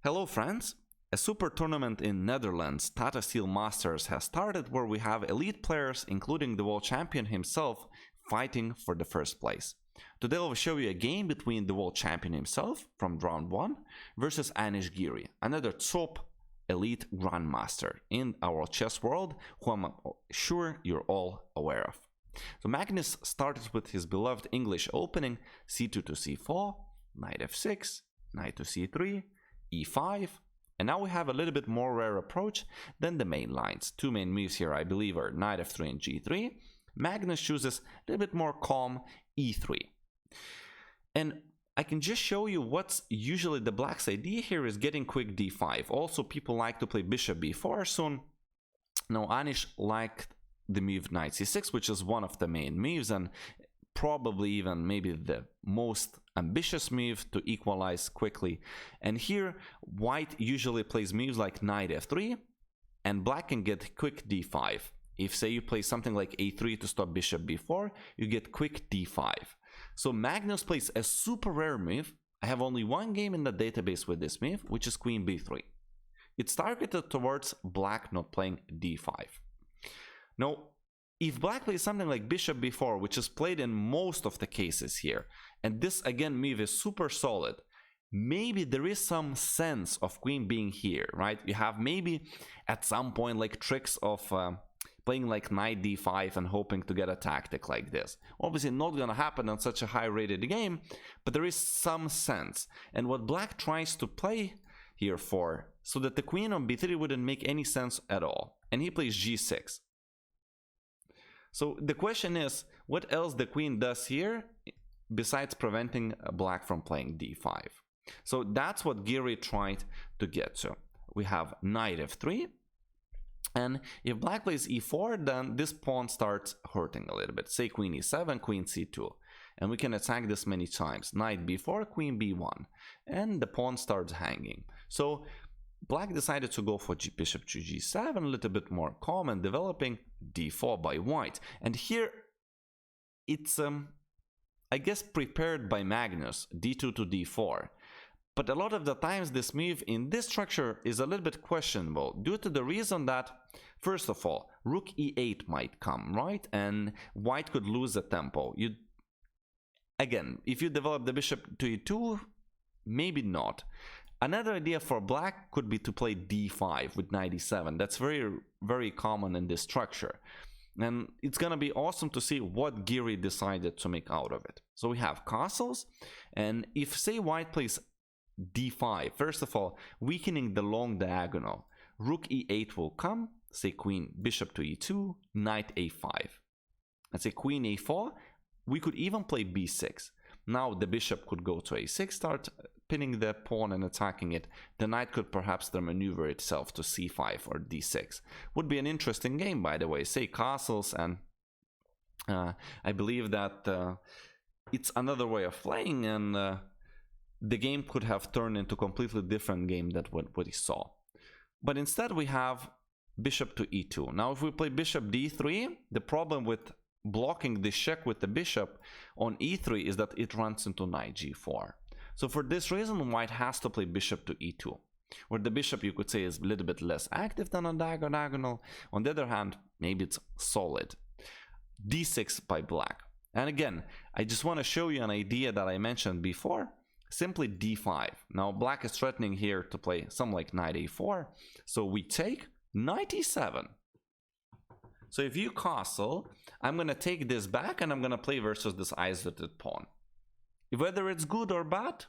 Hello friends! A super tournament in Netherlands, Tata Steel Masters, has started where we have elite players, including the world champion himself, fighting for the first place. Today I will show you a game between the world champion himself from round 1 versus Anish Giri, another top elite grandmaster in our chess world, who I'm sure you're all aware of. So Magnus started with his beloved English opening c2 to c4, knight f6, knight to c3, e5, and now we have a little bit more rare approach than the main lines. Two main moves here I believe are knight f3 and g3. Magnus chooses a little bit more calm e3. And I can just show you what's usually the black's idea here is getting quick d5. Also people like to play bishop b4 soon. Now Anish liked the move knight c6, which is one of the main moves and probably even maybe the most ambitious move to equalize quickly. And here white usually plays moves like knight f3 and black can get quick d5. If say you play something like a3 to stop bishop b4, you get quick d5. So Magnus plays a super rare move. I have only one game in the database with this move, which is queen b3. It's targeted towards black not playing d5. Now if black plays something like bishop b4, which is played in most of the cases here, and this again move is super solid, maybe there is some sense of queen being here, right? You have maybe at some point like tricks of playing like knight d5 and hoping to get a tactic like this. Obviously not gonna happen on such a high rated game, but there is some sense. And what black tries to play here for, so that the queen on b3 wouldn't make any sense at all. And he plays g6. So the question is, what else the queen does here besides preventing black from playing d5? So that's what Giri tried to get to. We have knight f3, and if black plays e4, then this pawn starts hurting a little bit. Say queen e7, queen c2, and we can attack this many times. Knight b4, queen b1, and the pawn starts hanging. So black decided to go for bishop to g7, a little bit more calm and developing d4 by white. And here it's, I guess, prepared by Magnus, d2 to d4. But a lot of the times this move in this structure is a little bit questionable due to the reason that, first of all, rook e8 might come, right? And white could lose the tempo. Again, if you develop the bishop to e2, maybe not. Another idea for black could be to play d5 with knight e7. That's very, very common in this structure. And it's gonna be awesome to see what Giri decided to make out of it. So we have castles, and if say white plays d5, first of all, weakening the long diagonal, rook e8 will come, say queen, bishop to e2, knight a5. Let's say queen a4, we could even play b6. Now the bishop could go to a6, start pinning the pawn and attacking it. The knight could perhaps then maneuver itself to c5 or d6. Would be an interesting game, by the way. Say castles, and I believe that it's another way of playing, and the game could have turned into a completely different game than what he saw. But instead we have bishop to e2. Now if we play bishop d3, the problem with blocking this check with the bishop on e3 is that it runs into knight g4. So for this reason white has to play bishop to e2, where the bishop you could say is a little bit less active than on diagonal. On the other hand, maybe it's solid. d6 by black. And again, I just want to show you an idea that I mentioned before. Simply d5. Now black is threatening here to play something like knight a4, so we take knight e7. So if you castle, I'm gonna take this back and I'm gonna play versus this isolated pawn. Whether it's good or bad,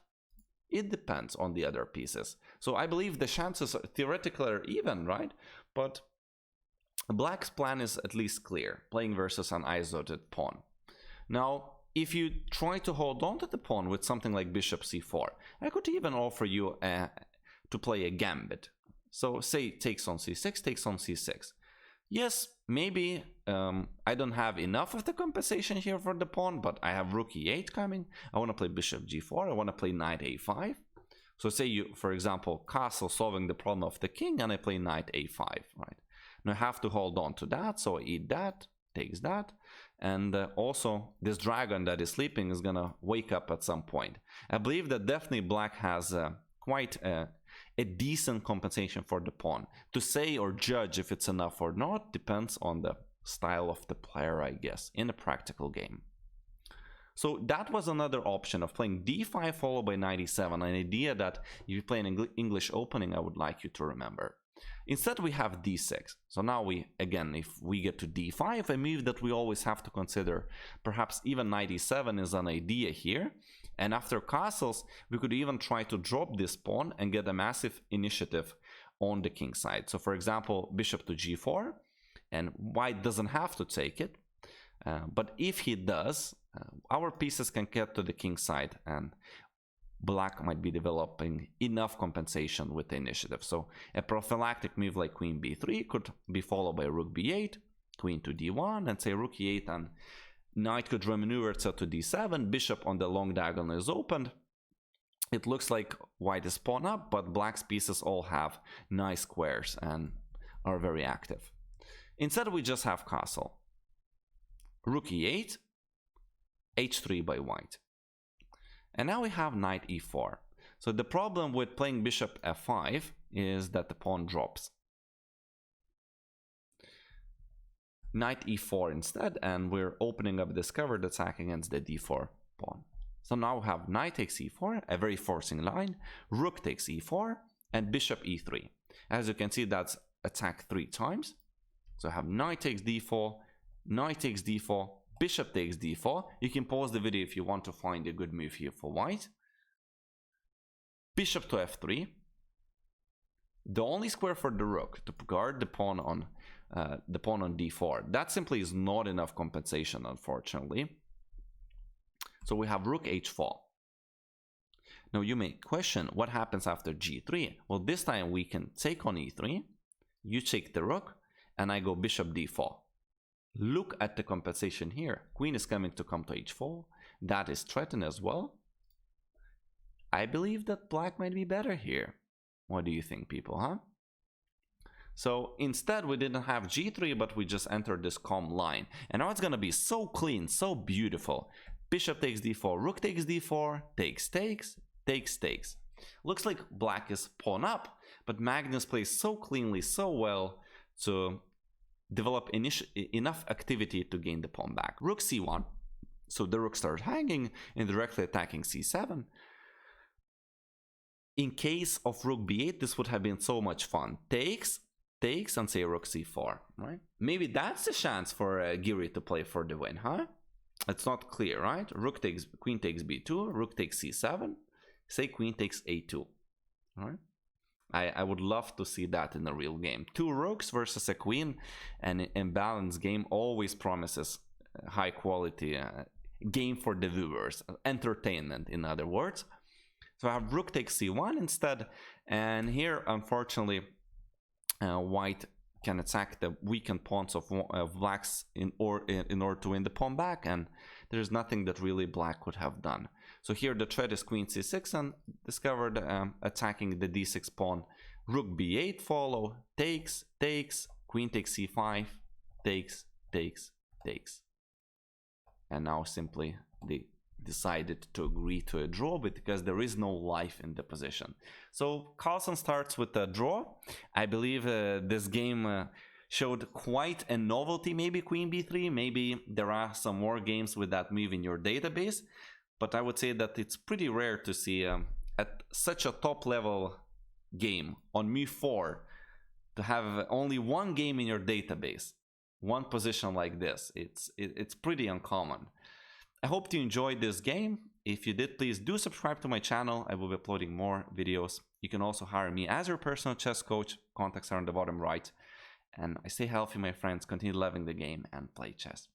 it depends on the other pieces. So I believe the chances theoretically are even, right? But black's plan is at least clear, playing versus an isolated pawn. Now if you try to hold on to the pawn with something like bishop c4, I could even offer you to play a gambit. So say takes on c6, takes on c6. Yes, maybe I don't have enough of the compensation here for the pawn, but I have rook e8 coming. I want to play bishop g4, I want to play knight a5. So say you, for example, castle solving the problem of the king, and I play knight a5, right? Now I have to hold on to that, so I eat that, takes that, and also this dragon that is sleeping is gonna wake up at some point. I believe that definitely black has quite a decent compensation for the pawn. To say or judge if it's enough or not depends on the style of the player, I guess, in a practical game. So that was another option of playing d5 followed by knight e7, an idea that if you play an English opening, I would like you to remember. Instead, we have d6. So now again, if we get to d5, a move that we always have to consider, perhaps even knight e7 is an idea here. And after castles, we could even try to drop this pawn and get a massive initiative on the king side. So for example, bishop to g4, and white doesn't have to take it. But if he does, our pieces can get to the king side, and black might be developing enough compensation with the initiative. So a prophylactic move like queen b3 could be followed by rook b8, queen to d1, and say rook e8, and knight could remaneuver to d7, bishop on the long diagonal is opened. It looks like white is pawn up, but black's pieces all have nice squares and are very active. Instead, we just have castle. Rook e8, h3 by white. And now we have knight e4. So the problem with playing bishop f5 is that the pawn drops. Knight e4 instead, and we're opening up this covered attack against the d4 pawn. So now we have knight takes e4, a very forcing line, rook takes e4, and bishop e3. As you can see, that's attacked 3 times. So I have knight takes d4, knight takes d4, bishop takes d4. You can pause the video if you want to find a good move here for white. Bishop to f3. The only square for the rook to guard the pawn on d4. That simply is not enough compensation, unfortunately. So we have rook h4. Now you may question what happens after g3. Well, this time we can take on e3. You take the rook, and I go bishop d4. Look at the compensation here. Queen is coming to come to h4. That is threatened as well. I believe that black might be better here. What do you think, people, huh? So instead, we didn't have g3, but we just entered this calm line. And now it's going to be so clean, so beautiful. Bishop takes d4, rook takes d4, takes, takes, takes, takes. Looks like black is pawn up, but Magnus plays so cleanly, so well to develop enough activity to gain the pawn back. Rook c1, so the rook starts hanging and directly attacking c7. In case of rook b8, this would have been so much fun. Takes, takes, and say rook c4, right? Maybe that's the chance for Giri to play for the win, huh? It's not clear, right? Rook takes, queen takes b2, rook takes c7, say queen takes a2, all right? I would love to see that in a real game. 2 rooks versus a queen, and an imbalanced game always promises high quality game for the viewers, entertainment in other words. So I have rook takes c1 instead, and here unfortunately white can attack the weakened pawns of blacks in order to win the pawn back, and there's nothing that really black could have done. So here the threat is queen c6 and discovered attacking the d6 pawn. Rook b8 follow, takes, takes, queen takes c5, takes, takes, takes. And now simply they decided to agree to a draw because there is no life in the position. So Carlsen starts with a draw. I believe this game showed quite a novelty, maybe queen b3, maybe there are some more games with that move in your database, but I would say that it's pretty rare to see at such a top level game on move 4 to have only one game in your database, one position like this. It's pretty uncommon. I hope you enjoyed this game. If you did, please do subscribe to my channel. I will be uploading more videos. You can also hire me as your personal chess coach. Contacts are on the bottom right. And I stay healthy, my friends. Continue loving the game and play chess.